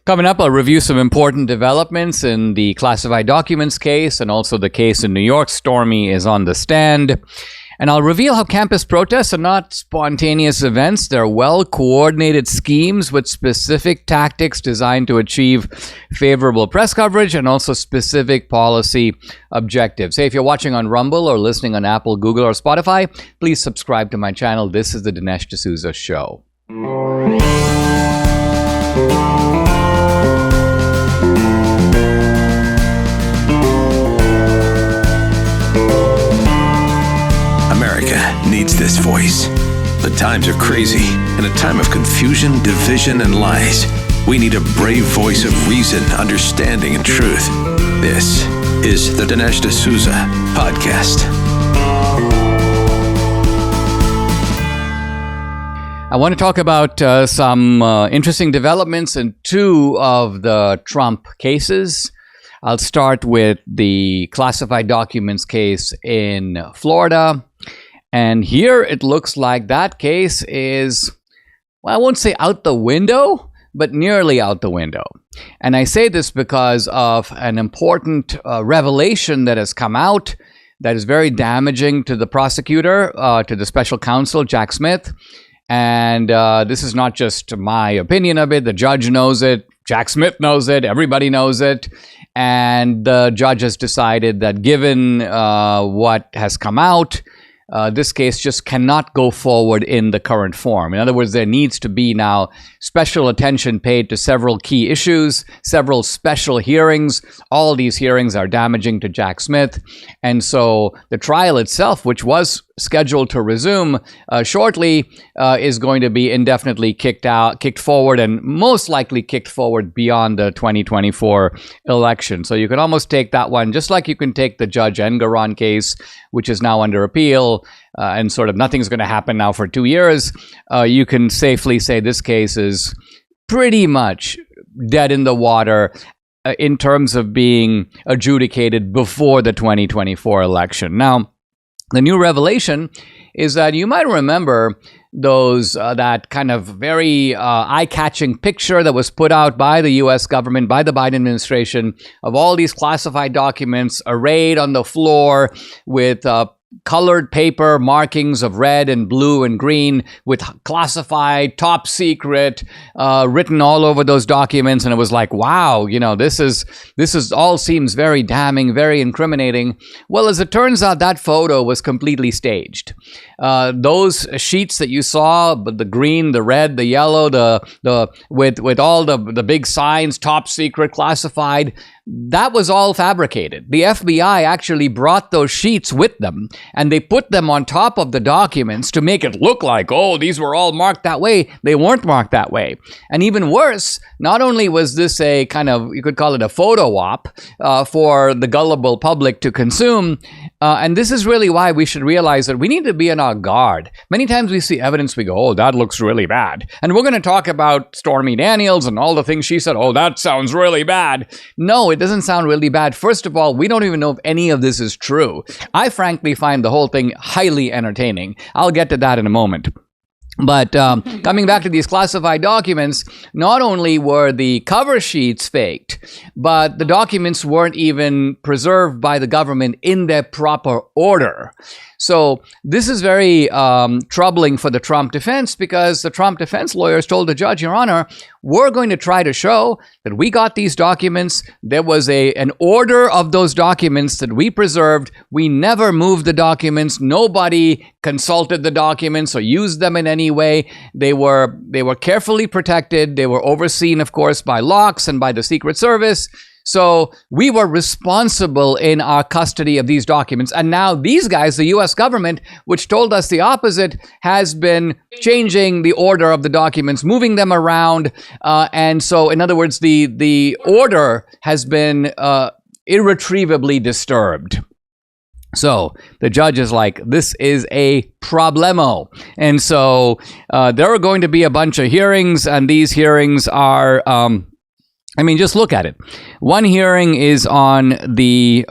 Coming up, I'll review some important developments in the classified documents case and also the case in New York. Stormy is on the stand. And I'll reveal how campus protests are not spontaneous events. They're well-coordinated schemes with specific tactics designed to achieve favorable press coverage and also specific policy objectives. Hey, if you're watching on Rumble or listening on Apple, Google, or Spotify, please subscribe to my channel. This is the Dinesh D'Souza Show. America needs this voice. The times are crazy. In a time of confusion, division, and lies, we need a brave voice of reason, understanding, and truth. This is the Dinesh D'Souza Podcast. I want to talk about some interesting developments in two of the Trump cases. I'll start with the classified documents case in Florida. And here it looks like that case is, well, I won't say out the window, but nearly out the window. And I say this because of an important revelation that has come out that is very damaging to the prosecutor, to the special counsel, Jack Smith. And this is not just my opinion of it. The judge knows it. Jack Smith knows it. Everybody knows it. And the judge has decided that given what has come out, this case just cannot go forward in the current form. In other words, there needs to be now special attention paid to several key issues, several special hearings. All these hearings are damaging to Jack Smith. And so the trial itself, which was scheduled to resume shortly, is going to be indefinitely kicked forward, and most likely kicked forward beyond the 2024 election. So you can almost take that one, just like you can take the Judge Engoron case, which is now under appeal, and sort of nothing's going to happen now for 2 years. You can safely say this case is pretty much dead in the water in terms of being adjudicated before the 2024 election. Now, the new revelation is that you might remember those that kind of very eye-catching picture that was put out by the U.S. government, by the Biden administration, of all these classified documents arrayed on the floor with colored paper markings of red and blue and green with classified, top secret, written all over those documents. And it was like, wow, you know, this is all seems very damning, very incriminating. Well, as it turns out, that photo was completely staged. Those sheets that you saw, the green, the red, the yellow, with all the big signs, top secret, classified, that was all fabricated. The FBI actually brought those sheets with them, and they put them on top of the documents to make it look like, oh, these were all marked that way. They weren't marked that way. And even worse, not only was this a kind of, you could call it a photo op for the gullible public to consume, and this is really why we should realize that we need to be on our guard. Many times we see evidence, we go, oh, that looks really bad. And we're going to talk about Stormy Daniels and all the things she said, oh, that sounds really bad. No, it doesn't sound really bad. First of all, we don't even know if any of this is true. I frankly find the whole thing highly entertaining. I'll get to that in a moment. But coming back to these classified documents, not only were the cover sheets faked, but the documents weren't even preserved by the government in their proper order. So this is very troubling for the Trump defense, because the Trump defense lawyers told the judge, Your Honor, we're going to try to show that we got these documents. There was an order of those documents that we preserved. We never moved the documents. Nobody consulted the documents or used them in any way. They were carefully protected. They were overseen, of course, by locks and by the Secret Service. So we were responsible in our custody of these documents. And now these guys, the U.S. government, which told us the opposite, has been changing the order of the documents, moving them around. And so, in other words, the order has been irretrievably disturbed. So the judge is like, this is a problemo. And so there are going to be a bunch of hearings, and these hearings are... just look at it. One hearing is on the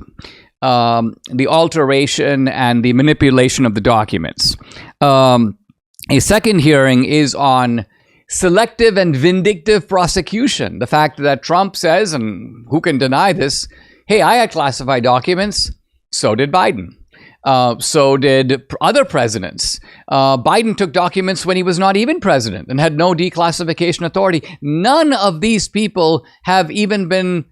alteration and the manipulation of the documents. A second hearing is on selective and vindictive prosecution. The fact that Trump says, and who can deny this, hey, I had classified documents, so did Biden. So did other presidents. Biden took documents when he was not even president and had no declassification authority. None of these people have even been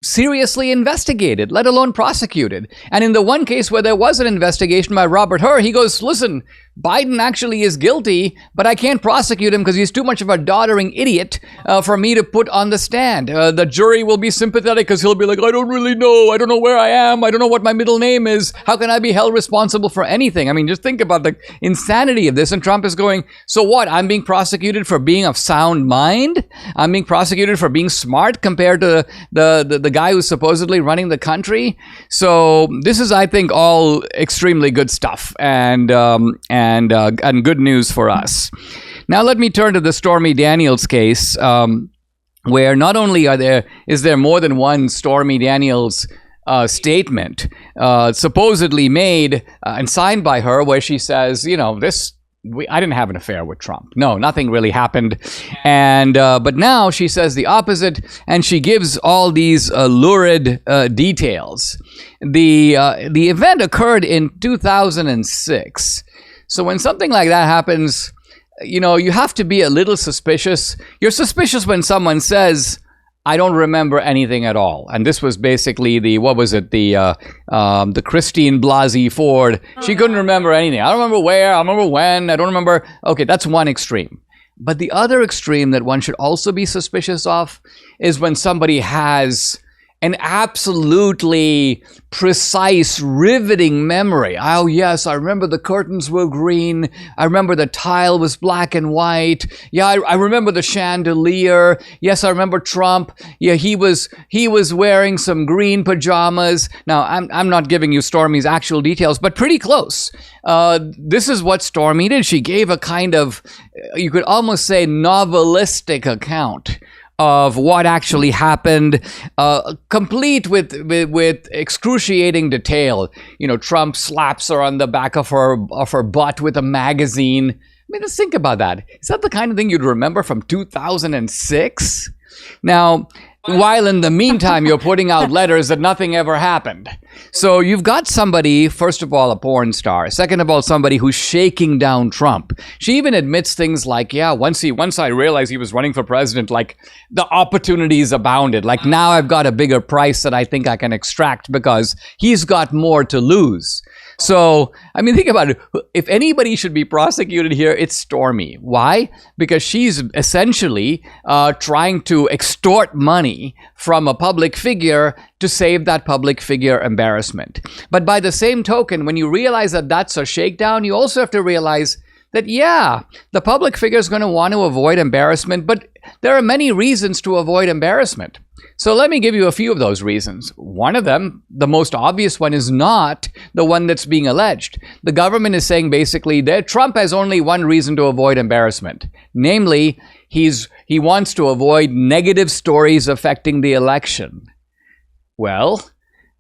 seriously investigated, let alone prosecuted. And in the one case where there was an investigation by Robert Hur, he goes, listen, Biden actually is guilty, but I can't prosecute him because he's too much of a doddering idiot for me to put on the stand. The jury will be sympathetic because he'll be like, I don't really know. I don't know where I am. I don't know what my middle name is. How can I be held responsible for anything? I mean, just think about the insanity of this. And Trump is going, so what? I'm being prosecuted for being of sound mind? I'm being prosecuted for being smart compared to the guy who's supposedly running the country? So this is, I think, all extremely good stuff and good news for us. Now let me turn to the Stormy Daniels case, where not only is there more than one Stormy Daniels statement supposedly made and signed by her, where she says, I didn't have an affair with Trump. No, nothing really happened. And but now she says the opposite, and she gives all these lurid details. The event occurred in 2006. So when something like that happens, you have to be a little suspicious. You're suspicious when someone says, I don't remember anything at all. And this was basically the Christine Blasey Ford. She couldn't remember anything. I don't remember where, I don't remember when, I don't remember. Okay, that's one extreme. But the other extreme that one should also be suspicious of is when somebody has an absolutely precise, riveting memory. Oh, yes, I remember the curtains were green. I remember the tile was black and white. Yeah, I remember the chandelier. Yes, I remember Trump. Yeah, he was wearing some green pajamas. Now, I'm not giving you Stormy's actual details, but pretty close. This is what Stormy did. She gave a kind of, you could almost say, novelistic account of what actually happened, complete with excruciating detail. Trump slaps her on the back of her butt with a magazine. I mean, just think about that. Is that the kind of thing you'd remember from 2006? Now, while in the meantime, you're putting out letters that nothing ever happened. So you've got somebody, first of all, a porn star. Second of all, somebody who's shaking down Trump. She even admits things like, yeah, once I realized he was running for president, like the opportunities abounded. Like now I've got a bigger price that I think I can extract because he's got more to lose. So, I mean, think about it. If anybody should be prosecuted here, it's Stormy. Why? Because she's essentially trying to extort money from a public figure to save that public figure embarrassment. But by the same token, when you realize that that's a shakedown, you also have to realize that, yeah, the public figure is going to want to avoid embarrassment, but there are many reasons to avoid embarrassment. So let me give you a few of those reasons. One of them, the most obvious one, is not the one that's being alleged. The government is saying basically that Trump has only one reason to avoid embarrassment. Namely, he wants to avoid negative stories affecting the election. Well,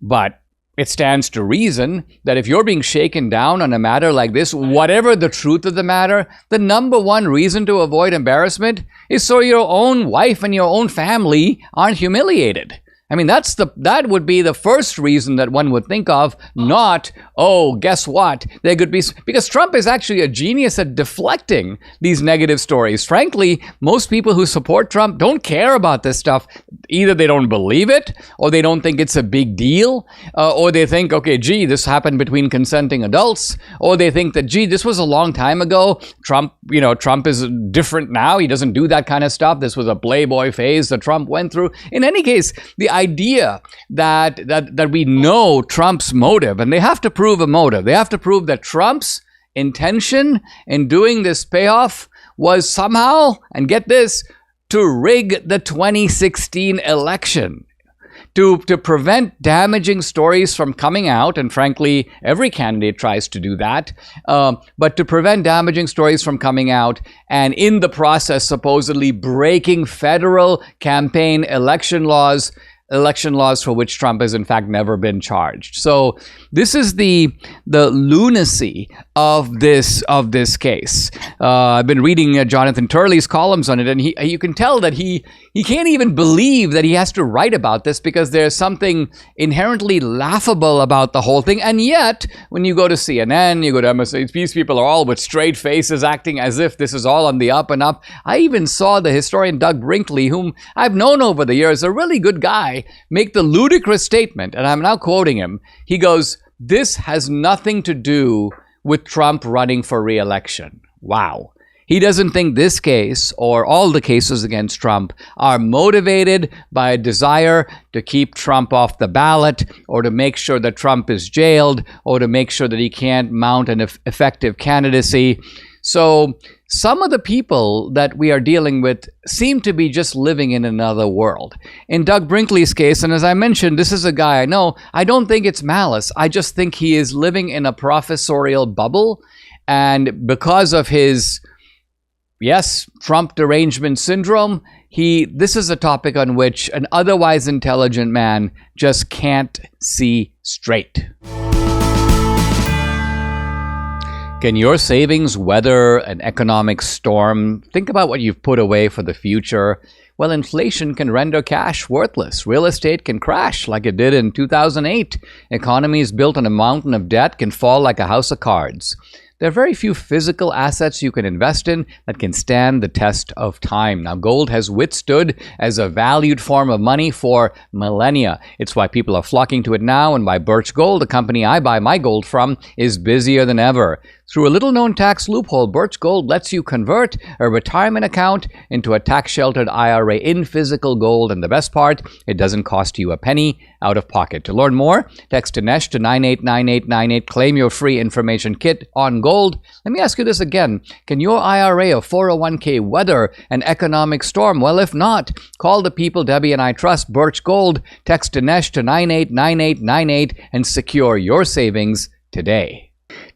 but it stands to reason that if you're being shaken down on a matter like this, whatever the truth of the matter, the number one reason to avoid embarrassment is so your own wife and your own family aren't humiliated. I mean, that would be the first reason that one would think of, not, oh, guess what? There could be, because Trump is actually a genius at deflecting these negative stories. Frankly, most people who support Trump don't care about this stuff. Either they don't believe it, or they don't think it's a big deal, or they think, okay, gee, this happened between consenting adults, or they think that, gee, this was a long time ago. Trump is different now. He doesn't do that kind of stuff. This was a playboy phase that Trump went through. In any case, the idea that we know Trump's motive, and they have to prove a motive. They have to prove that Trump's intention in doing this payoff was somehow, and get this, to rig the 2016 election. To prevent damaging stories from coming out, and frankly, every candidate tries to do that, but to prevent damaging stories from coming out, and in the process, supposedly breaking federal campaign election laws. election laws for which Trump has in fact never been charged. So this is the lunacy of this case. I've been reading Jonathan Turley's columns on it, and you can tell that he can't even believe that he has to write about this, because there's something inherently laughable about the whole thing. And yet, when you go to CNN, you go to MSNBC, these people are all with straight faces, acting as if this is all on the up and up. I even saw the historian Doug Brinkley, whom I've known over the years, a really good guy, make the ludicrous statement, and I'm now quoting him. He goes, "This has nothing to do with Trump running for re-election." Wow. He doesn't think this case or all the cases against Trump are motivated by a desire to keep Trump off the ballot, or to make sure that Trump is jailed, or to make sure that he can't mount an effective candidacy. So some of the people that we are dealing with seem to be just living in another world. In Doug Brinkley's case, and as I mentioned, this is a guy I know, I don't think it's malice. I just think he is living in a professorial bubble. And because of his, yes, Trump derangement syndrome, this is a topic on which an otherwise intelligent man just can't see straight. Can your savings weather an economic storm? Think about what you've put away for the future. Well, inflation can render cash worthless. Real estate can crash like it did in 2008. Economies built on a mountain of debt can fall like a house of cards. There are very few physical assets you can invest in that can stand the test of time. Now, gold has withstood as a valued form of money for millennia. It's why people are flocking to it now, and why Birch Gold, the company I buy my gold from, is busier than ever. Through a little-known tax loophole, Birch Gold lets you convert a retirement account into a tax-sheltered IRA in physical gold, and the best part, it doesn't cost you a penny out of pocket. To learn more, text Dinesh to 989898. Claim your free information kit on gold. Let me ask you this again. Can your IRA or 401k weather an economic storm? Well, if not, call the people Debbie and I trust, Birch Gold. Text Dinesh to 989898 and secure your savings today.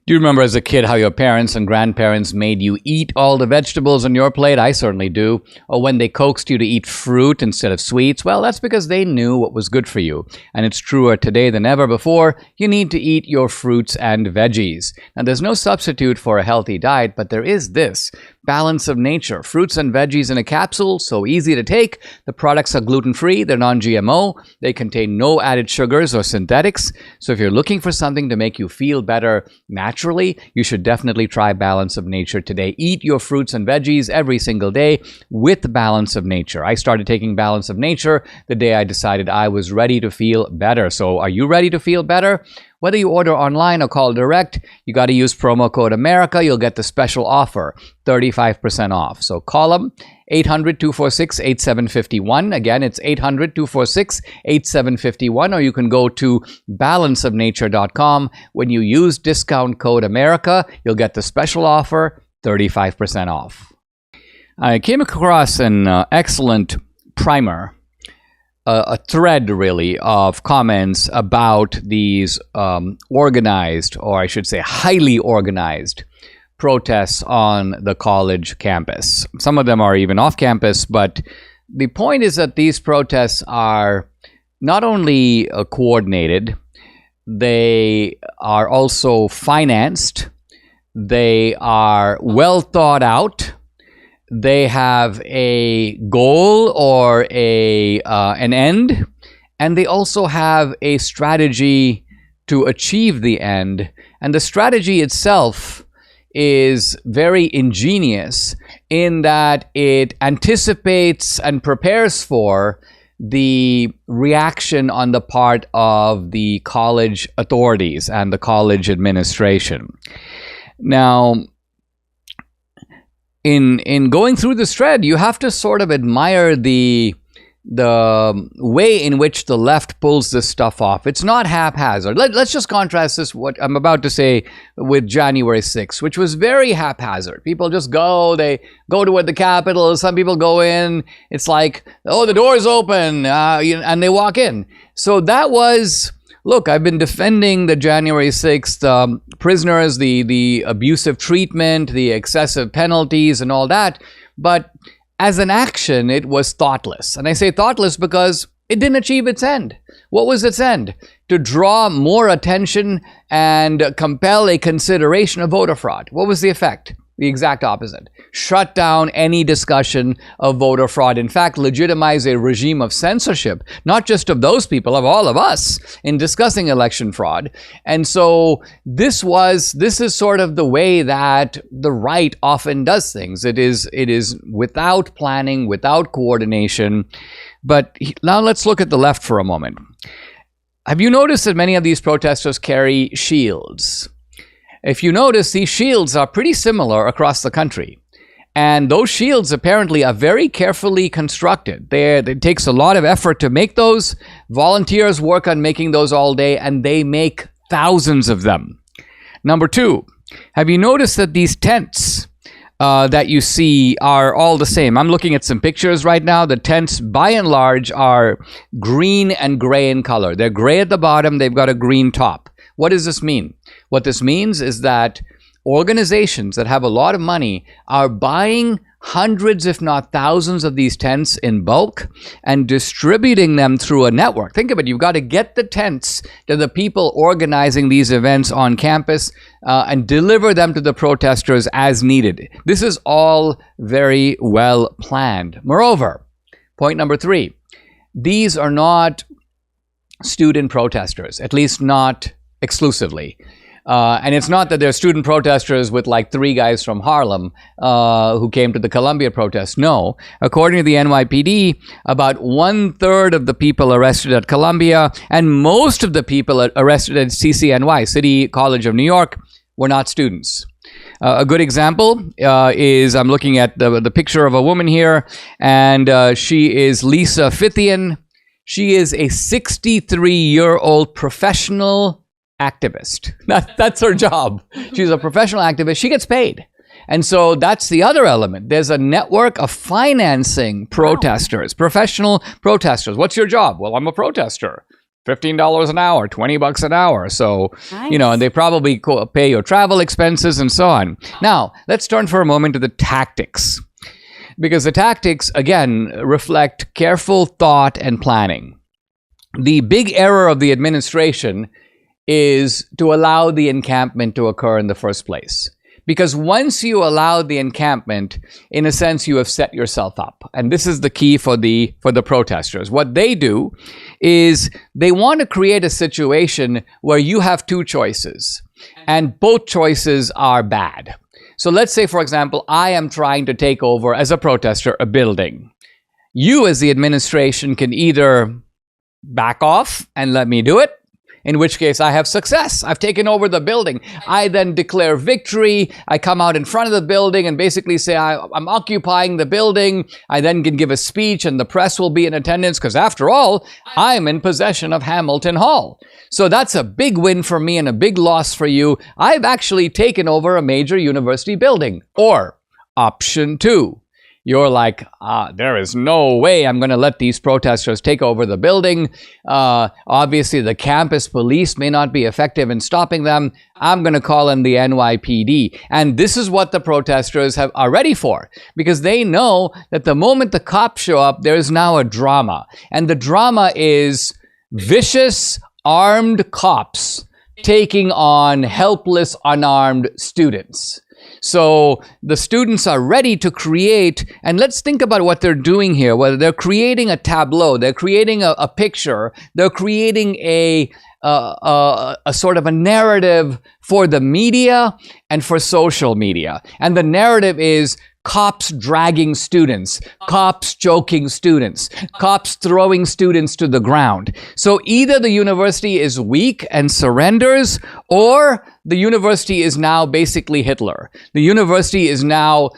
Do you remember as a kid how your parents and grandparents made you eat all the vegetables on your plate? I certainly do. Or when they coaxed you to eat fruit instead of sweets? Well, that's because they knew what was good for you. And it's truer today than ever before. You need to eat your fruits and veggies. Now, there's no substitute for a healthy diet, but there is this. Balance of nature. Fruits and veggies in a capsule, so easy to take. The products are gluten-free, they're non-GMO, they contain no added sugars or synthetics. So if you're looking for something to make you feel better naturally, you should definitely try Balance of Nature today. Eat your fruits and veggies every single day with Balance of Nature. I started taking Balance of Nature the day I decided I was ready to feel better. So are you ready to feel better? Whether you order online or call direct, you got to use promo code America. You'll get the special offer, 35% off. So call them, 800-246-8751. Again, it's 800-246-8751. Or you can go to balanceofnature.com. When you use discount code America, you'll get the special offer, 35% off. I came across an excellent primer, a thread really of comments about these organized, or I should say highly organized, protests on the college campus. Some of them are even off campus, but the point is that these protests are not only coordinated, they are also financed, they are well thought out. They have a goal or an end, and they also have a strategy to achieve the end. And the strategy itself is very ingenious in that it anticipates and prepares for the reaction on the part of the college authorities and the college administration. Now, in going through this thread, you have to sort of admire the way in which the left pulls this stuff off. It's not haphazard. Let's just contrast this, what I'm about to say, with January 6th, which was very haphazard. People just go, they go toward the Capitol, some people go in, it's like, oh, the door's open, and they walk in. So that was... Look, I've been defending the January 6th prisoners, the abusive treatment, the excessive penalties and all that. But as an action, it was thoughtless. And I say thoughtless because It didn't achieve its end. What was its end? To draw more attention and compel a consideration of voter fraud. What was the effect? The exact opposite. Shut down any discussion of voter fraud. In fact, legitimize a regime of censorship, not just of those people, of all of us, in discussing election fraud. And so this is sort of the way that the right often does things. It is without planning, without coordination. But now let's look at the left for a moment. Have you noticed that many of these protesters carry shields? If you notice, these shields are pretty similar across the country. And those shields apparently are very carefully constructed. It takes a lot of effort to make those. Volunteers work on making those all day, and they make thousands of them. Number two, have you noticed that these tents that you see are all the same? I'm looking at some pictures right now. The tents, by and large, are green and gray in color. They're gray at the bottom. They've got a green top. What does this mean? What this means is that organizations that have a lot of money are buying hundreds, if not thousands, of these tents in bulk and distributing them through a network. Think of it. You've got to get the tents to the people organizing these events on campus and deliver them to the protesters as needed. This is all very well planned. Moreover, point number three, these are not student protesters, at least not exclusively. And it's not that they're student protesters with like three guys from Harlem who came to the Columbia protests. No. According to the NYPD, about 1/3 of the people arrested at Columbia and most of the people arrested at CCNY, City College of New York, were not students. A good example is I'm looking at the picture of a woman here, and she is Lisa Fithian. She is a 63-year-old professional activist. That's her job. She's a professional activist. She gets paid. And so that's the other element. There's a network of financing protesters, professional protesters. What's your job? Well, I'm a protester. $15 an hour, $20 an hour. So, nice. And they probably pay your travel expenses and so on. Now, let's turn for a moment to the tactics. Because the tactics, again, reflect careful thought and planning. The big error of the administration is to allow the encampment to occur in the first place. Because once you allow the encampment, in a sense, you have set yourself up. And this is the key for the protesters. What they do is they want to create a situation where you have two choices, and both choices are bad. So let's say, for example, I am trying to take over, as a protester, a building. You, as the administration, can either back off and let me do it, in which case I have success. I've taken over the building. I then declare victory. I come out in front of the building and basically say I'm occupying the building. I then can give a speech and the press will be in attendance because, after all, I'm in possession of Hamilton Hall. So that's a big win for me and a big loss for you. I've actually taken over a major university building. Or option two. You're like, there is no way I'm going to let these protesters take over the building. Obviously, the campus police may not be effective in stopping them. I'm going to call in the NYPD. And this is what the protesters are ready for, because they know that the moment the cops show up, there is now a drama. And the drama is vicious, armed cops taking on helpless, unarmed students. So the students are ready to create, and let's think about what they're doing here. Whether they're creating a tableau, they're creating a picture, they're creating a sort of a narrative for the media and for social media. And the narrative is cops dragging students, cops choking students, cops throwing students to the ground. So either the university is weak and surrenders, or the university is now basically Hitler. The university is now,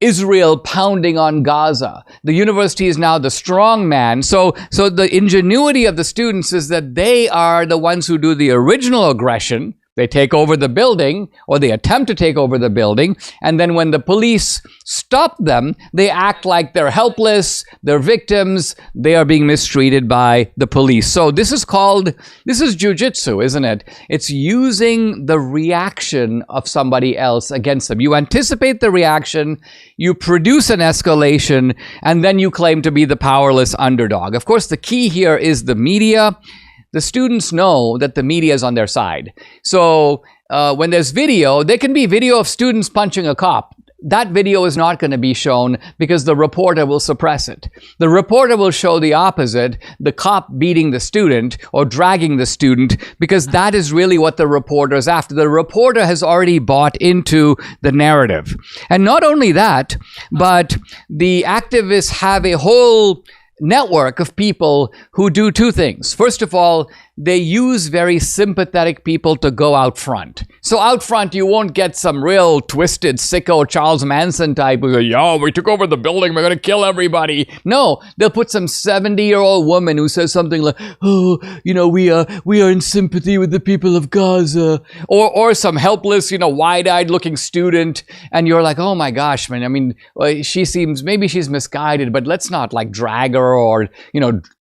Israel pounding on Gaza. The university is now the strong man. So the ingenuity of the students is that they are the ones who do the original aggression, They take over the building, or they attempt to take over the building, and then when the police stop them, they act like they're helpless, they're victims, they are being mistreated by the police. So this is jujitsu, isn't it? It's using the reaction of somebody else against them. You anticipate the reaction, you produce an escalation, and then you claim to be the powerless underdog. Of course, the key here is the media. The students know that the media is on their side. So when there's video, there can be video of students punching a cop. That video is not going to be shown because the reporter will suppress it. The reporter will show the opposite, the cop beating the student or dragging the student, because that is really what the reporter is after. The reporter has already bought into the narrative. And not only that, but the activists have a whole network of people who do two things. First of all, they use very sympathetic people to go out front. So out front, you won't get some real twisted, sicko Charles Manson type who goes, "Yo, we took over the building, we're going to kill everybody." No, they'll put some 70-year-old woman who says something like, "Oh, we are in sympathy with the people of Gaza." Or some helpless, wide-eyed looking student. And you're like, "Oh my gosh, man, I mean, maybe she's misguided, but let's not like drag her or,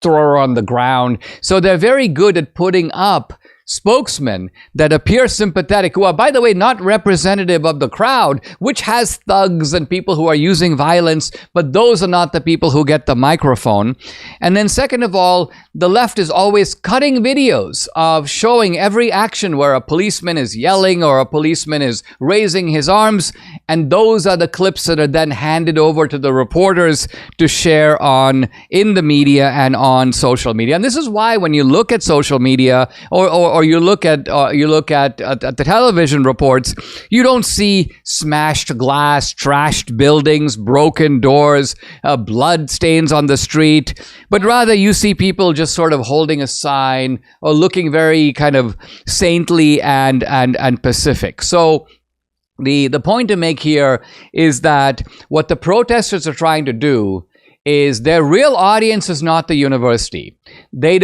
throw her on the ground." So they're very good at putting up spokesmen that appear sympathetic, who are, by the way, not representative of the crowd, which has thugs and people who are using violence, but those are not the people who get the microphone. And then second of all, the left is always cutting videos of showing every action where a policeman is yelling or a policeman is raising his arms, and those are the clips that are then handed over to the reporters to share in the media and on social media. And this is why when you look at social media or you look at the television reports, you don't see smashed glass, trashed buildings, broken doors, blood stains on the street, but rather you see people just sort of holding a sign or looking very kind of saintly and pacific. So the point to make here is that what the protesters are trying to do is their real audience is not the university. They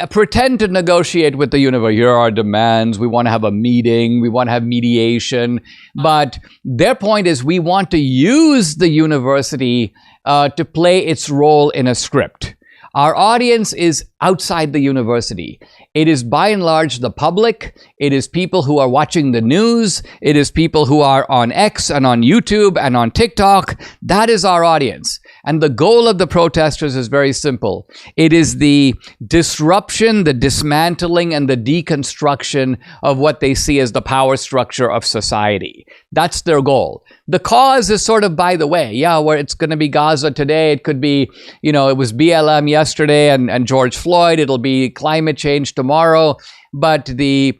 pretend to negotiate with the university. Here are our demands. We want to have a meeting. We want to have mediation. But their point is we want to use the university to play its role in a script. Our audience is outside the university. It is by and large the public. It is people who are watching the news. It is people who are on X and on YouTube and on TikTok. That is our audience. And the goal of the protesters is very simple. It is the disruption, the dismantling, and the deconstruction of what they see as the power structure of society. That's their goal. The cause is sort of by the way. Yeah, where it's going to be Gaza today. It could be, it was BLM yesterday and George Floyd. It'll be climate change tomorrow. But the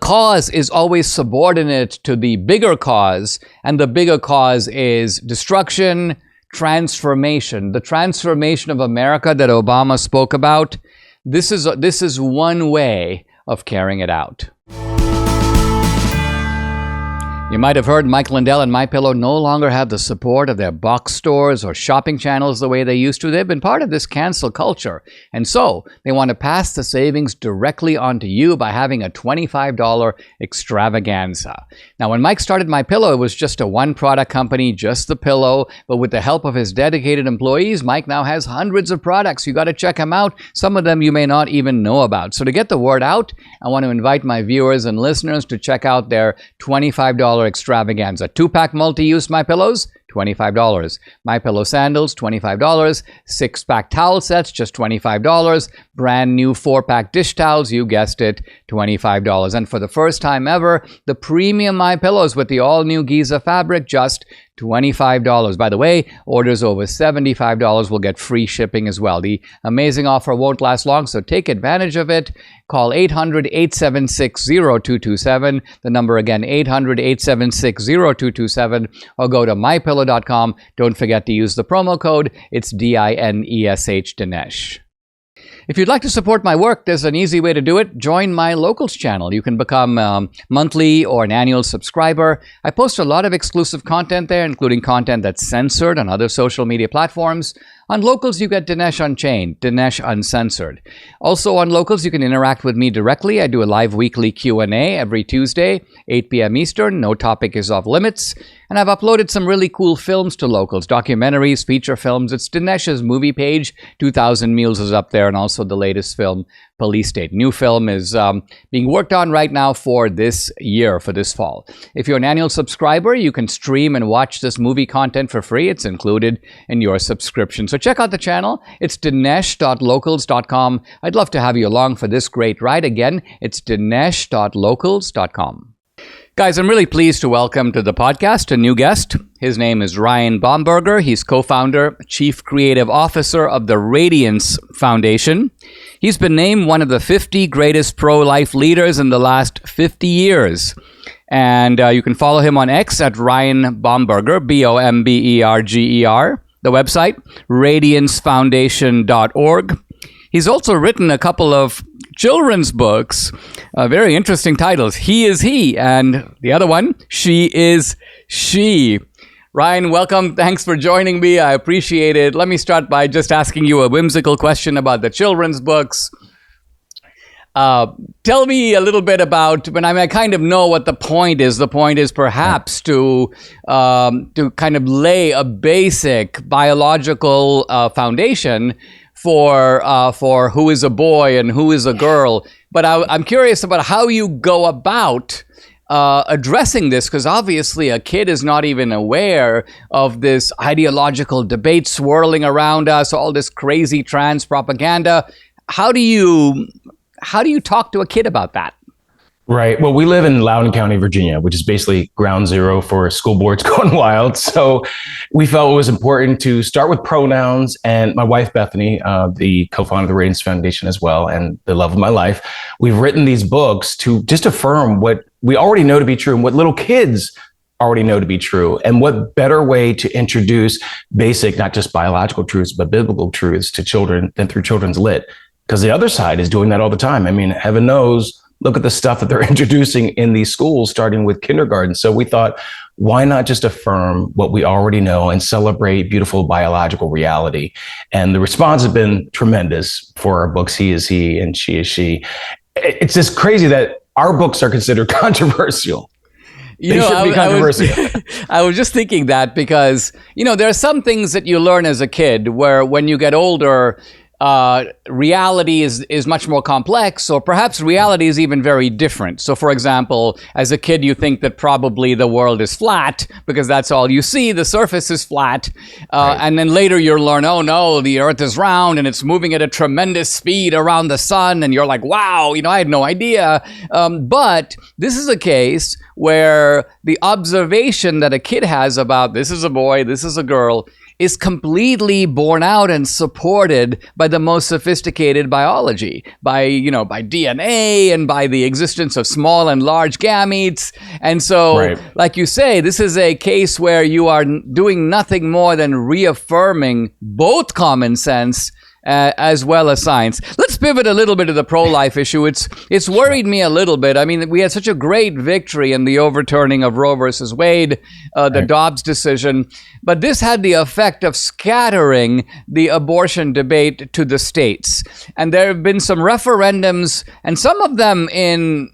cause is always subordinate to the bigger cause. And the bigger cause is destruction, transformation. The transformation of America that Obama spoke about. This is one way of carrying it out. You might have heard Mike Lindell and MyPillow no longer have the support of their box stores or shopping channels the way they used to. They've been part of this cancel culture. And so they want to pass the savings directly onto you by having a $25 extravaganza. Now, when Mike started MyPillow, it was just a one-product company, just the pillow. But with the help of his dedicated employees, Mike now has hundreds of products. You got to check them out. Some of them you may not even know about. So to get the word out, I want to invite my viewers and listeners to check out their $25 extravaganza. 2-pack multi-use MyPillows, $25. MyPillow sandals, $25. 6-pack towel sets, just $25. Brand new 4-pack dish towels, you guessed it, $25. And for the first time ever, the premium MyPillows with the all-new Giza fabric, just $25. By the way, orders over $75 will get free shipping as well. The amazing offer won't last long, so take advantage of it. Call 800-876-0227. The number again, 800-876-0227, or go to mypillow.com. Don't forget to use the promo code. It's DINESH, Dinesh. If you'd like to support my work, there's an easy way to do it. Join my Locals channel. You can become a monthly or an annual subscriber. I post a lot of exclusive content there, including content that's censored on other social media platforms. On Locals, you get Dinesh Unchained, Dinesh Uncensored. Also on Locals, you can interact with me directly. I do a live weekly Q&A every Tuesday, 8 p.m. Eastern. No topic is off limits. And I've uploaded some really cool films to Locals, documentaries, feature films. It's Dinesh's movie page. 2000 Meals is up there, and also the latest film, Police State. New film is being worked on right now for this year, for this fall. If you're an annual subscriber, you can stream and watch this movie content for free. It's included in your subscription. So check out the channel. It's dinesh.locals.com. I'd love to have you along for this great ride. Again, it's dinesh.locals.com. Guys, I'm really pleased to welcome to the podcast a new guest. His name is Ryan Baumberger. He's co-founder, chief creative officer of the Radiance Foundation. He's been named one of the 50 greatest pro-life leaders in the last 50 years. And you can follow him on X at Ryan Baumberger, Bomberger. The website, radiancefoundation.org. He's also written a couple of children's books, very interesting titles. He is He, and the other one, She is She. Ryan, welcome. Thanks for joining me. I appreciate it. Let me start by just asking you a whimsical question about the children's books. Tell me a little bit about, I kind of know what the point is. The point is perhaps to kind of lay a basic biological foundation for who is a boy and who is a girl. But I'm curious about how you go about addressing this, because obviously a kid is not even aware of this ideological debate swirling around us, all this crazy trans propaganda. How do you talk to a kid about that? Right. Well, we live in Loudoun County, Virginia, which is basically ground zero for school boards going wild. So we felt it was important to start with pronouns. And my wife, Bethany, the co-founder of the Radiance Foundation as well, and the love of my life, we've written these books to just affirm what we already know to be true and what little kids already know to be true. And what better way to introduce basic, not just biological truths, but biblical truths to children than through children's lit? Because the other side is doing that all the time. I mean, heaven knows, look at the stuff that they're introducing in these schools, starting with kindergarten. So we thought, why not just affirm what we already know and celebrate beautiful biological reality? And the response has been tremendous for our books, He is He and She is She. It's just crazy that our books are considered controversial. They should be controversial. I was just thinking that because, there are some things that you learn as a kid where when you get older, reality is much more complex, or perhaps reality is even very different. So for example, as a kid, you think that probably the world is flat because that's all you see. The surface is flat. Right. And then later you'll learn, oh no, the earth is round and it's moving at a tremendous speed around the sun. And you're like, wow, I had no idea. But this is a case where the observation that a kid has about this is a boy, this is a girl, is completely borne out and supported by the most sophisticated biology, by DNA and by the existence of small and large gametes. And so, right, like you say, this is a case where you are doing nothing more than reaffirming both common sense as well as science. Let's pivot a little bit to the pro-life issue. It's worried me a little bit. I mean, we had such a great victory in the overturning of Roe versus Wade, the Dobbs decision, but this had the effect of scattering the abortion debate to the states. And there have been some referendums, and some of them in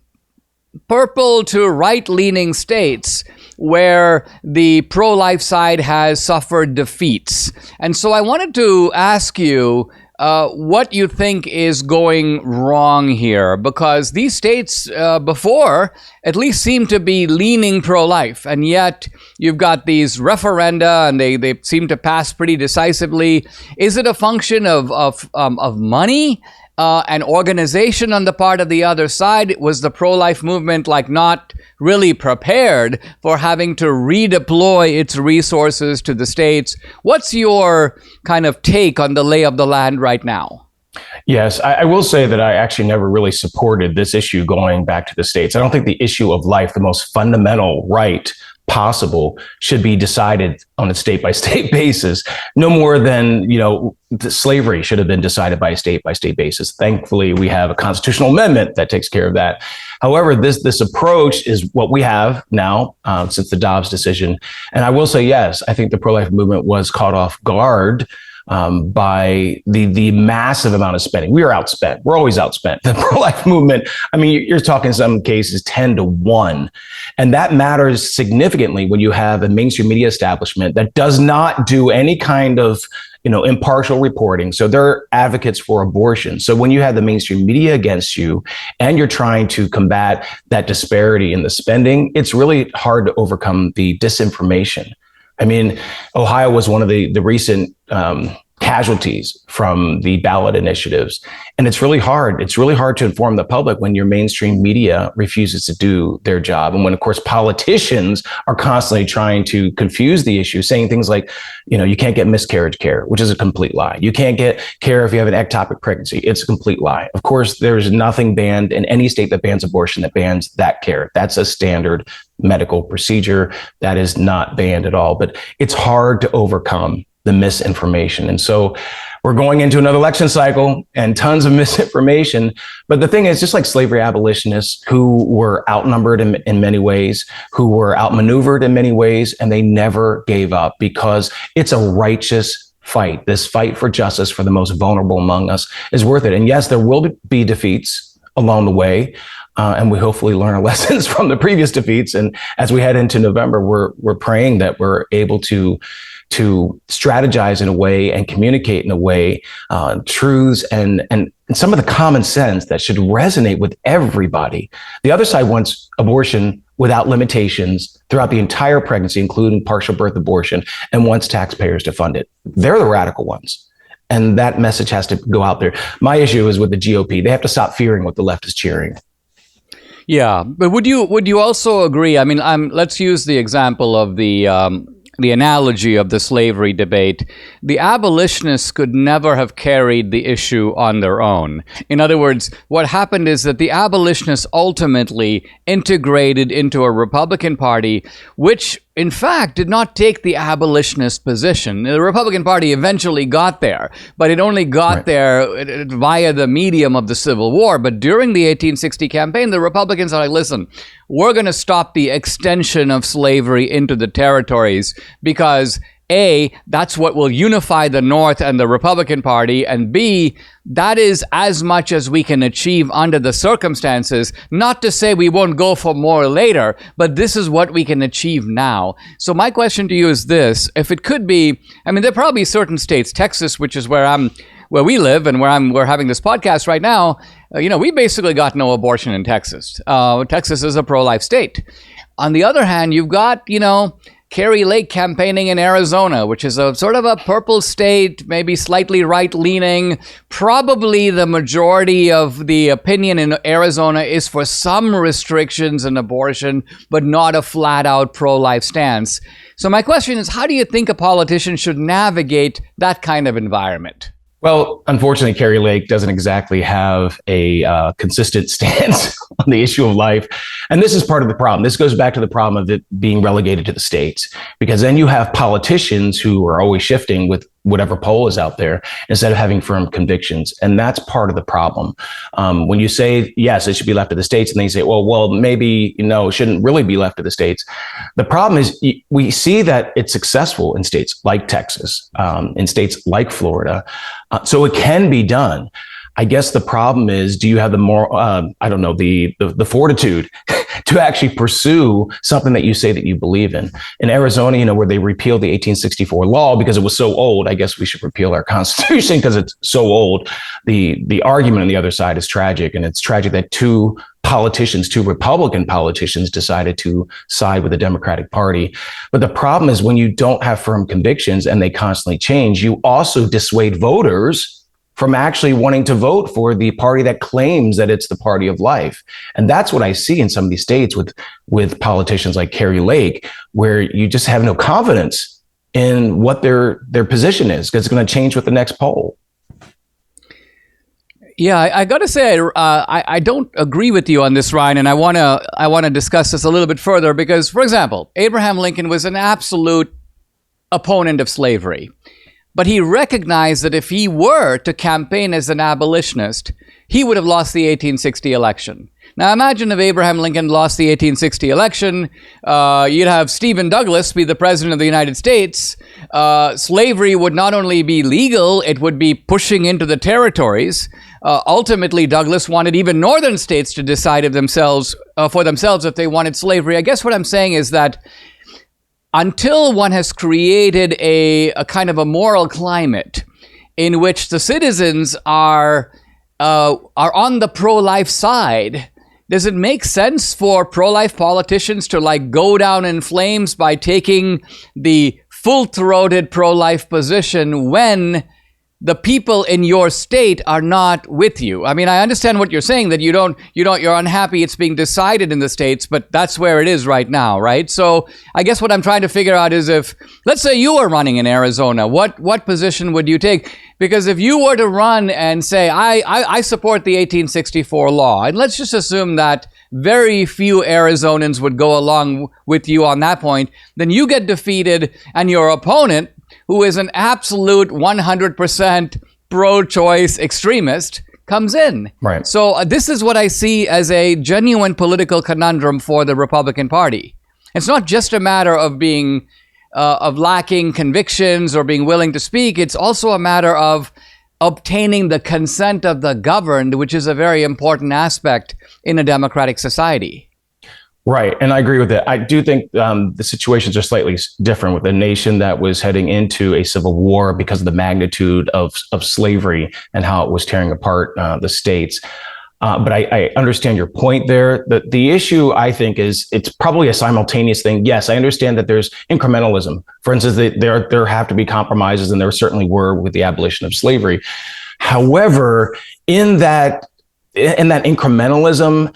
purple to right-leaning states, where the pro-life side has suffered defeats. And so I wanted to ask you what you think is going wrong here, because these states before at least seem to be leaning pro-life, and yet you've got these referenda and they seem to pass pretty decisively. Is it a function of money? An organization on the part of the other side? Was the pro-life movement not really prepared for having to redeploy its resources to the states? What's your kind of take on the lay of the land right now? Yes, I will say that I actually never really supported this issue going back to the states. I don't think the issue of life, the most fundamental right possible, should be decided on a state-by-state basis. No more than, slavery should have been decided by a state-by-state basis. Thankfully, we have a constitutional amendment that takes care of that. However, this approach is what we have now since the Dobbs decision. And I will say, yes, I think the pro-life movement was caught off guard by the massive amount of spending. We are outspent. We're always outspent. The pro-life movement, I mean, you're talking in some cases 10-1. And that matters significantly when you have a mainstream media establishment that does not do any kind of impartial reporting. So they're advocates for abortion. So when you have the mainstream media against you and you're trying to combat that disparity in the spending, it's really hard to overcome the disinformation. I mean, Ohio was one of the recent casualties from the ballot initiatives. And it's really hard. It's really hard to inform the public when your mainstream media refuses to do their job. And when, of course, politicians are constantly trying to confuse the issue, saying things like, you can't get miscarriage care, which is a complete lie. You can't get care if you have an ectopic pregnancy. It's a complete lie. Of course, there's nothing banned in any state that bans abortion that bans that care. That's a standard medical procedure that is not banned at all. But it's hard to overcome the misinformation. And so we're going into another election cycle and tons of misinformation. But the thing is, just like slavery abolitionists who were outnumbered in many ways, who were outmaneuvered in many ways, and they never gave up because it's a righteous fight. This fight for justice for the most vulnerable among us is worth it. And yes, there will be defeats along the way. And we hopefully learn our lessons from the previous defeats. And as we head into November, we're praying that we're able to strategize in a way and communicate in a way, truths and some of the common sense that should resonate with everybody. The other side wants abortion without limitations throughout the entire pregnancy, including partial birth abortion, and wants taxpayers to fund it. They're the radical ones. And that message has to go out there. My issue is with the GOP. They have to stop fearing what the left is cheering. Yeah, but would you also agree? I mean, let's use the example of the analogy of the slavery debate. The abolitionists could never have carried the issue on their own. In other words, what happened is that the abolitionists ultimately integrated into a Republican Party, which in fact did not take the abolitionist position. The Republican Party eventually got there, but it only got there via the medium of the Civil War. But during the 1860 campaign, the Republicans are like, listen, we're going to stop the extension of slavery into the territories because A, that's what will unify the North and the Republican Party, and B, that is as much as we can achieve under the circumstances. Not to say we won't go for more later, but this is what we can achieve now. So my question to you is this: if it could be, I mean, there are probably certain states, Texas, which is where we live and we're having this podcast right now. We basically got no abortion in Texas. Texas is a pro-life state. On the other hand, you've got, Kari Lake campaigning in Arizona, which is a sort of a purple state, maybe slightly right-leaning. Probably the majority of the opinion in Arizona is for some restrictions in abortion, but not a flat-out pro-life stance. So my question is, how do you think a politician should navigate that kind of environment? Well, unfortunately, Kari Lake doesn't exactly have a consistent stance on the issue of life. And this is part of the problem. This goes back to the problem of it being relegated to the states, because then you have politicians who are always shifting with whatever poll is out there instead of having firm convictions. And that's part of the problem. When you say, yes, it should be left to the states, and then you say, well, maybe, it shouldn't really be left to the states. The problem is we see that it's successful in states like Texas, in states like Florida. So it can be done. I guess the problem is, do you have the more, the fortitude to actually pursue something that you say that you believe in? In Arizona, where they repealed the 1864 law because it was so old, I guess we should repeal our Constitution because it's so old. The argument on the other side is tragic, and it's tragic that two Republican politicians decided to side with the Democratic Party. But the problem is when you don't have firm convictions and they constantly change, you also dissuade voters from actually wanting to vote for the party that claims that it's the party of life. And that's what I see in some of these states with politicians like Kari Lake, where you just have no confidence in what their position is, because it's going to change with the next poll. Yeah, I got to say, I don't agree with you on this, Ryan, and I want to discuss this a little bit further because, for example, Abraham Lincoln was an absolute opponent of slavery. But he recognized that if he were to campaign as an abolitionist, he would have lost the 1860 election. Now imagine if Abraham Lincoln lost the 1860 election, you'd have Stephen Douglas be the president of the United States. Slavery would not only be legal, it would be pushing into the territories. Ultimately, Douglas wanted even northern states to decide for themselves if they wanted slavery. I guess what I'm saying is that until one has created a kind of a moral climate in which the citizens are on the pro-life side, does it make sense for pro-life politicians to like go down in flames by taking the full-throated pro-life position when the people in your state are not with you? I mean, I understand what you're saying, that you're unhappy it's being decided in the states, but that's where it is right now, right? So I guess what I'm trying to figure out is, if, let's say you were running in Arizona, what position would you take? Because if you were to run and say, I support the 1864 law, and let's just assume that very few Arizonans would go along with you on that point, then you get defeated and your opponent, who is an absolute 100% pro-choice extremist, comes in. Right. So this is what I see as a genuine political conundrum for the Republican Party. It's not just a matter of being of lacking convictions or being willing to speak. It's also a matter of obtaining the consent of the governed, which is a very important aspect in a democratic society. Right. And I agree with that. I do think the situations are slightly different with a nation that was heading into a civil war because of the magnitude of slavery and how it was tearing apart the states. But I understand your point there. The issue, I think, is it's probably a simultaneous thing. Yes, I understand that there's incrementalism. For instance, there have to be compromises, and there certainly were with the abolition of slavery. However, in that incrementalism,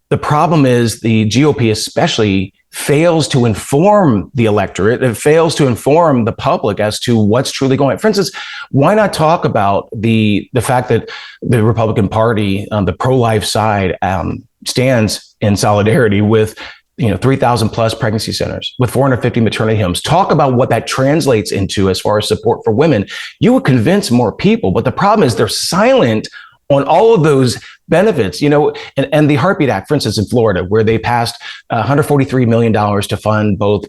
the problem is the GOP especially fails to inform the electorate. It fails to inform the public as to what's truly going on. For instance, why not talk about the fact that the Republican Party, the pro-life side, stands in solidarity with 3,000 plus pregnancy centers, with 450 maternity homes. Talk about what that translates into as far as support for women. You would convince more people, but the problem is they're silent on all of those benefits, and the Heartbeat Act, for instance, in Florida, where they passed $143 million to fund both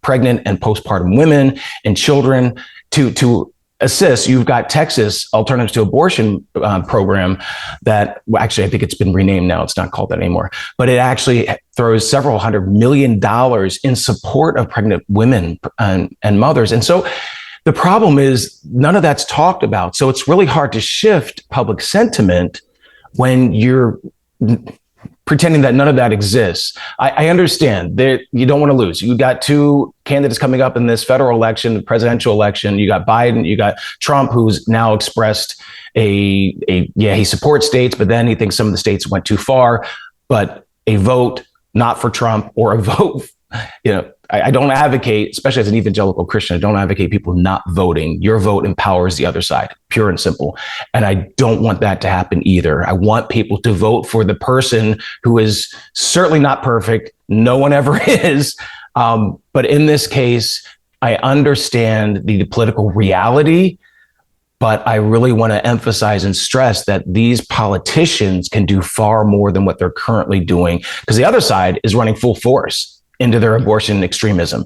pregnant and postpartum women and children to assist. You've got Texas Alternatives to Abortion program that, well, actually, I think it's been renamed now. It's not called that anymore, but it actually throws several $100 million in support of pregnant women and mothers. And so the problem is none of that's talked about. So it's really hard to shift public sentiment when you're pretending that none of that exists. I understand that you don't want to lose. You got two candidates coming up in this federal election, the presidential election. You got Biden, you got Trump, who's now expressed he supports states, but then he thinks some of the states went too far. But a vote not for Trump or a vote, I don't advocate, especially as an evangelical Christian, I don't advocate people not voting. Your vote empowers the other side, pure and simple. And I don't want that to happen either. I want people to vote for the person who is certainly not perfect. No one ever is. But in this case, I understand the political reality, but I really want to emphasize and stress that these politicians can do far more than what they're currently doing, because the other side is running full force into their abortion extremism.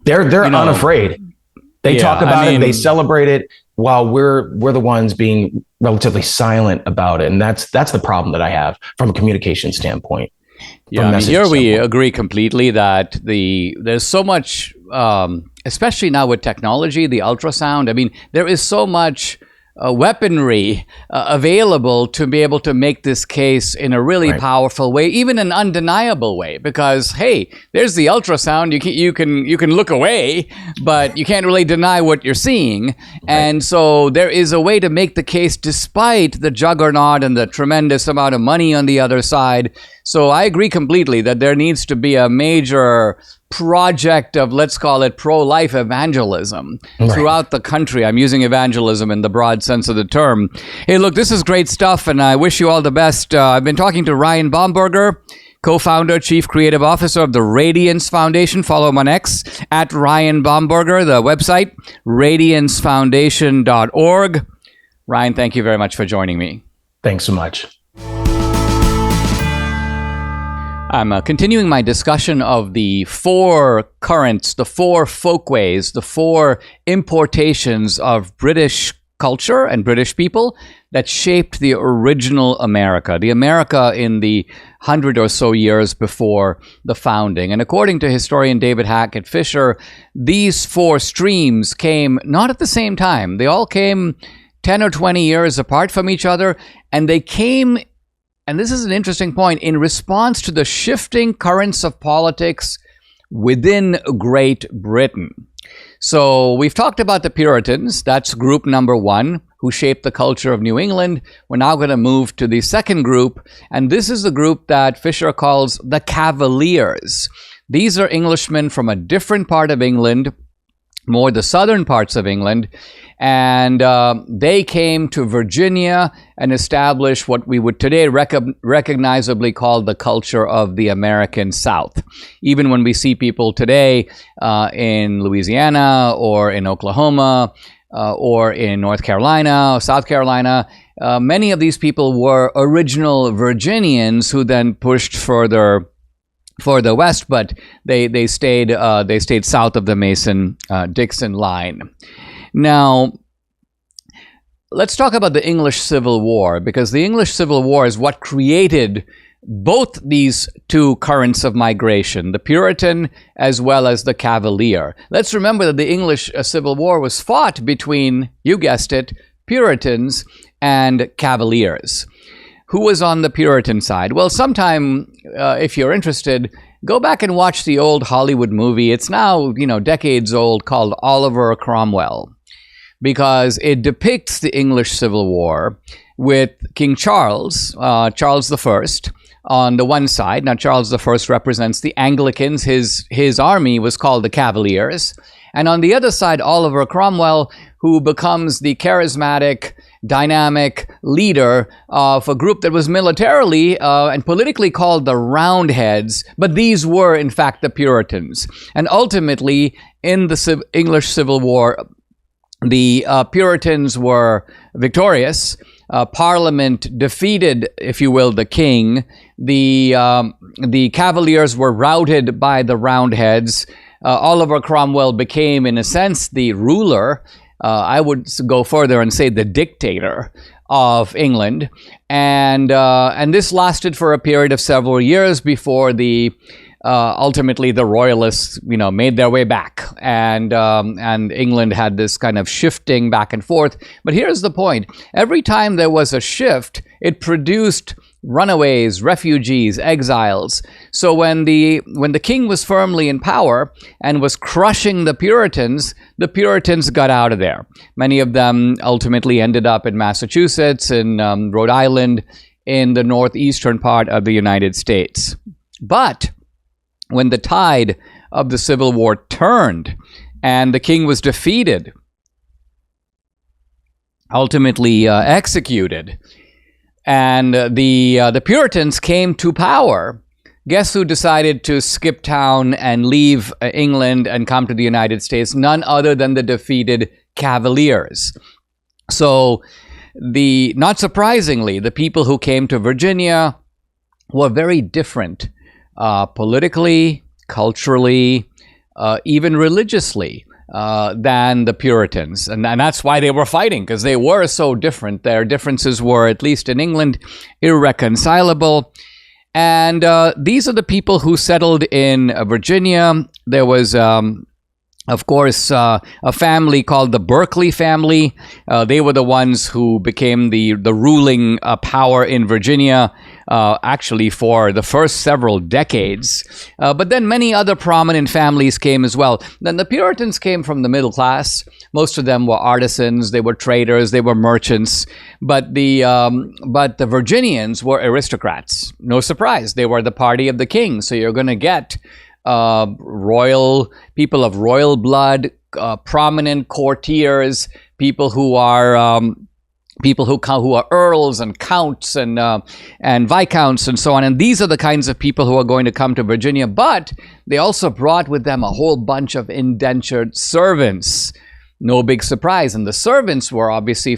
They're unafraid. They talk about it, they celebrate it, while we're the ones being relatively silent about it. And that's the problem that I have from a communication standpoint. Yeah, here we agree completely that there's so much, especially now with technology, the ultrasound. I mean, there is so much weaponry available to be able to make this case in a really powerful way, even an undeniable way, because hey, there's the ultrasound. You can look away, but you can't really deny what you're seeing. And so there is a way to make the case despite the juggernaut and the tremendous amount of money on the other side. So I agree completely that there needs to be a major project of, let's call it, pro-life evangelism throughout the country. I'm using evangelism in the broad sense of the term. Hey, look, this is great stuff, and I wish you all the best. I've been talking to Ryan Baumberger, co-founder, chief creative officer of the Radiance Foundation. Follow him on X, at Ryan Baumberger, the website, radiancefoundation.org. Ryan, thank you very much for joining me. Thanks so much. I'm continuing my discussion of the four currents, the four folkways, the four importations of British culture and British people that shaped the original America, the America in the 100 or so years before the founding. And according to historian David Hackett Fisher, these four streams came not at the same time. They all came 10 or 20 years apart from each other, and they came, and this is an interesting point, in response to the shifting currents of politics within Great Britain. So we've talked about the Puritans. That's group number one, who shaped the culture of New England. We're now going to move to the second group, and this is the group that Fisher calls the Cavaliers. These are Englishmen from a different part of England, more the southern parts of England, and they came to Virginia and established what we would today recognizably call the culture of the American South. Even when we see people today in Louisiana or in Oklahoma or in North Carolina or South Carolina, many of these people were original Virginians who then pushed further west, but they stayed south of the Mason-Dixon line. Now, let's talk about the English Civil War, because the English Civil War is what created both these two currents of migration, the Puritan as well as the Cavalier. Let's remember that the English Civil War was fought between, you guessed it, Puritans and Cavaliers. Who was on the Puritan side? Well, sometime, if you're interested, go back and watch the old Hollywood movie. It's now, decades old, called Oliver Cromwell, because it depicts the English Civil War with King Charles, Charles I, on the one side. Now, Charles I represents the Anglicans. His army was called the Cavaliers. And on the other side, Oliver Cromwell, who becomes the charismatic, dynamic leader of a group that was militarily and politically called the Roundheads, but these were, in fact, the Puritans. And ultimately, in the English Civil War, the Puritans were victorious. Parliament defeated, if you will, the king. The Cavaliers were routed by the Roundheads. Oliver Cromwell became, in a sense, the ruler. I would go further and say the dictator of England, and this lasted for a period of several years before ultimately the Royalists, made their way back, and England had this kind of shifting back and forth. But here's the point: every time there was a shift, it produced runaways, refugees, exiles. So when the king was firmly in power and was crushing the Puritans got out of there. Many of them ultimately ended up in Massachusetts and Rhode Island, in the northeastern part of the United States. But when the tide of the Civil War turned and the king was defeated, ultimately executed, and the Puritans came to power, guess who decided to skip town and leave England and come to the United States? None other than the defeated Cavaliers. So, not surprisingly, the people who came to Virginia were very different politically, culturally, even religiously, than the Puritans. And that's why they were fighting, because they were so different. Their differences were, at least in England, irreconcilable. And these are the people who settled in Virginia. There was, of course, a family called the Berkeley family. They were the ones who became the ruling power in Virginia, actually for the first several decades. But then many other prominent families came as well. Then the Puritans came from the middle class. Most of them were artisans, they were traders, they were merchants. But the Virginians were aristocrats. No surprise, they were the party of the king. So you're going to get royal people of royal blood, prominent courtiers, people who are earls and counts and viscounts and so on. And these are the kinds of people who are going to come to Virginia. But they also brought with them a whole bunch of indentured servants. no big surprise. And the servants were obviously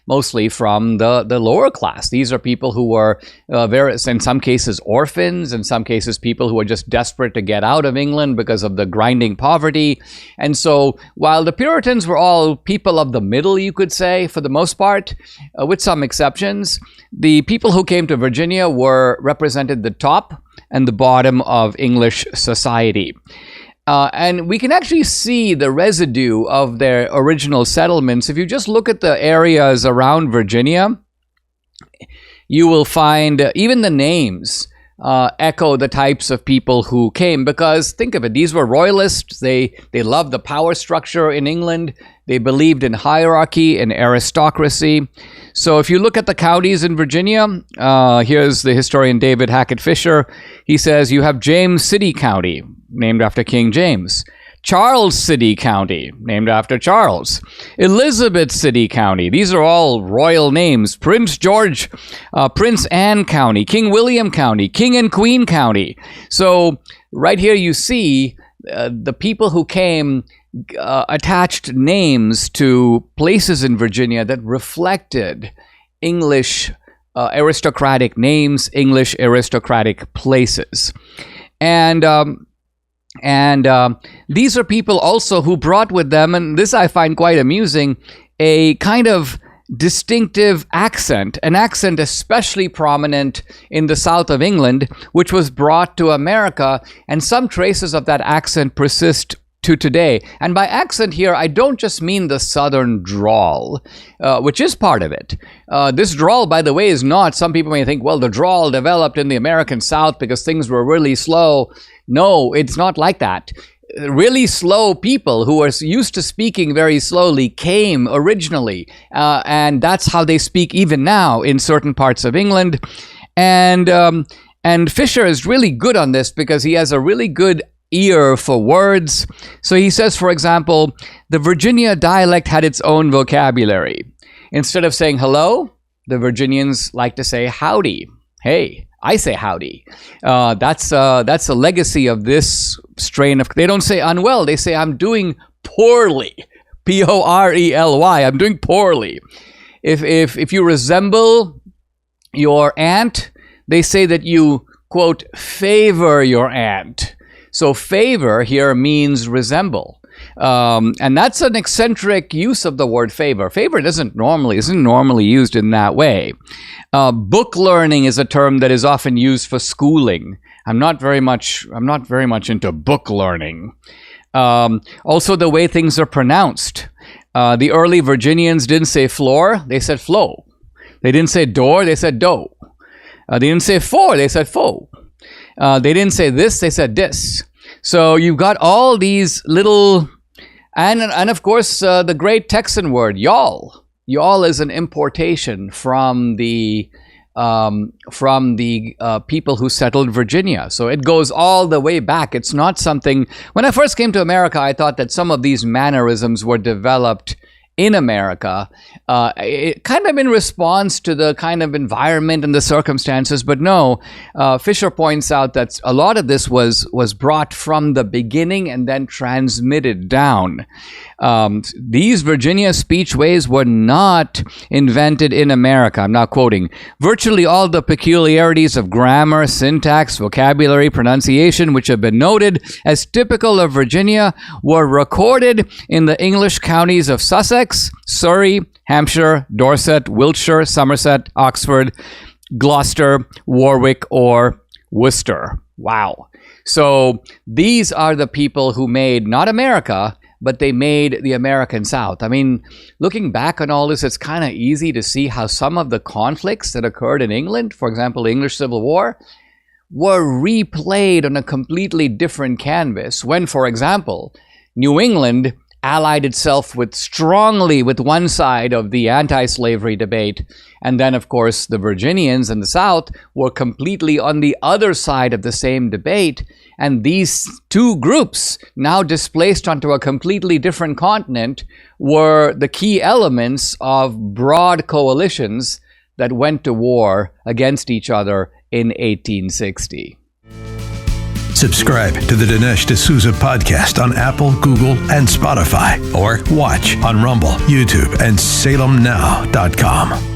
mostly from the lower class. These are people who were in some cases orphans, in some cases people who were just desperate to get out of England because of the grinding poverty. And so while the Puritans were all people of the middle, you could say, for the most part, with some exceptions, the people who came to Virginia represented the top and the bottom of English society. And we can actually see the residue of their original settlements. If you just look at the areas around Virginia, you will find even the names echo the types of people who came, because think of it, these were royalists. They loved the power structure in England. They believed in hierarchy and aristocracy. So if you look at the counties in Virginia, here's the historian David Hackett Fisher. He says you have James City County, named after King James. Charles City County, named after Charles. Elizabeth City County, these are all royal names. Prince Anne County, King William County, King and Queen County. So right here you see the people who came attached names to places in Virginia that reflected English aristocratic names, English aristocratic places. And these are people also who brought with them, and this I find quite amusing, a kind of distinctive accent, an accent especially prominent in the south of England, which was brought to America, and some traces of that accent persist to today. And by accent here, I don't just mean the southern drawl, which is part of it. This drawl, by the way, is not, some people may think, well, the drawl developed in the American South because things were really slow. No, it's not like that. Really slow people who are used to speaking very slowly came originally, and that's how they speak even now in certain parts of England. And Fisher is really good on this because he has a really good ear for words. So he says, for example, the Virginia dialect had its own vocabulary. Instead of saying hello, the Virginians like to say howdy. Hey, I say howdy. That's a legacy of this strain of. They don't say unwell. They say I'm doing poorly. P-O-R-E-L-Y. I'm doing poorly. If you resemble your aunt, they say that you, quote, favor your aunt. So favor here means resemble. And that's an eccentric use of the word favor. Favor isn't normally used in that way. Book learning is a term that is often used for schooling. I'm not very much into book learning. Also, the way things are pronounced. The early Virginians didn't say floor, they said flow. They didn't say door, they said dough. They didn't say for, they said fo. They didn't say this, they said this. So you've got all these little, and of course the great Texan word, y'all. Y'all is an importation from the people who settled Virginia. So it goes all the way back. It's not something, when I first came to America, I thought that some of these mannerisms were developed in America, it kind of in response to the kind of environment and the circumstances. But no, Fisher points out that a lot of this was brought from the beginning and then transmitted down. These Virginia speechways were not invented in America. I'm not quoting. Virtually all the peculiarities of grammar, syntax, vocabulary, pronunciation, which have been noted as typical of Virginia, were recorded in the English counties of Sussex, Surrey, Hampshire, Dorset, Wiltshire, Somerset, Oxford, Gloucester, Warwick, or Worcester. Wow. So these are the people who made not America, but they made the American South. I mean, looking back on all this, it's kind of easy to see how some of the conflicts that occurred in England, for example, the English Civil War, were replayed on a completely different canvas when, for example, New England allied itself strongly with one side of the anti-slavery debate, and then, of course, the Virginians in the South were completely on the other side of the same debate, and these two groups, now displaced onto a completely different continent, were the key elements of broad coalitions that went to war against each other in 1860. Subscribe to the Dinesh D'Souza podcast on Apple, Google, and Spotify, or watch on Rumble, YouTube, and SalemNow.com.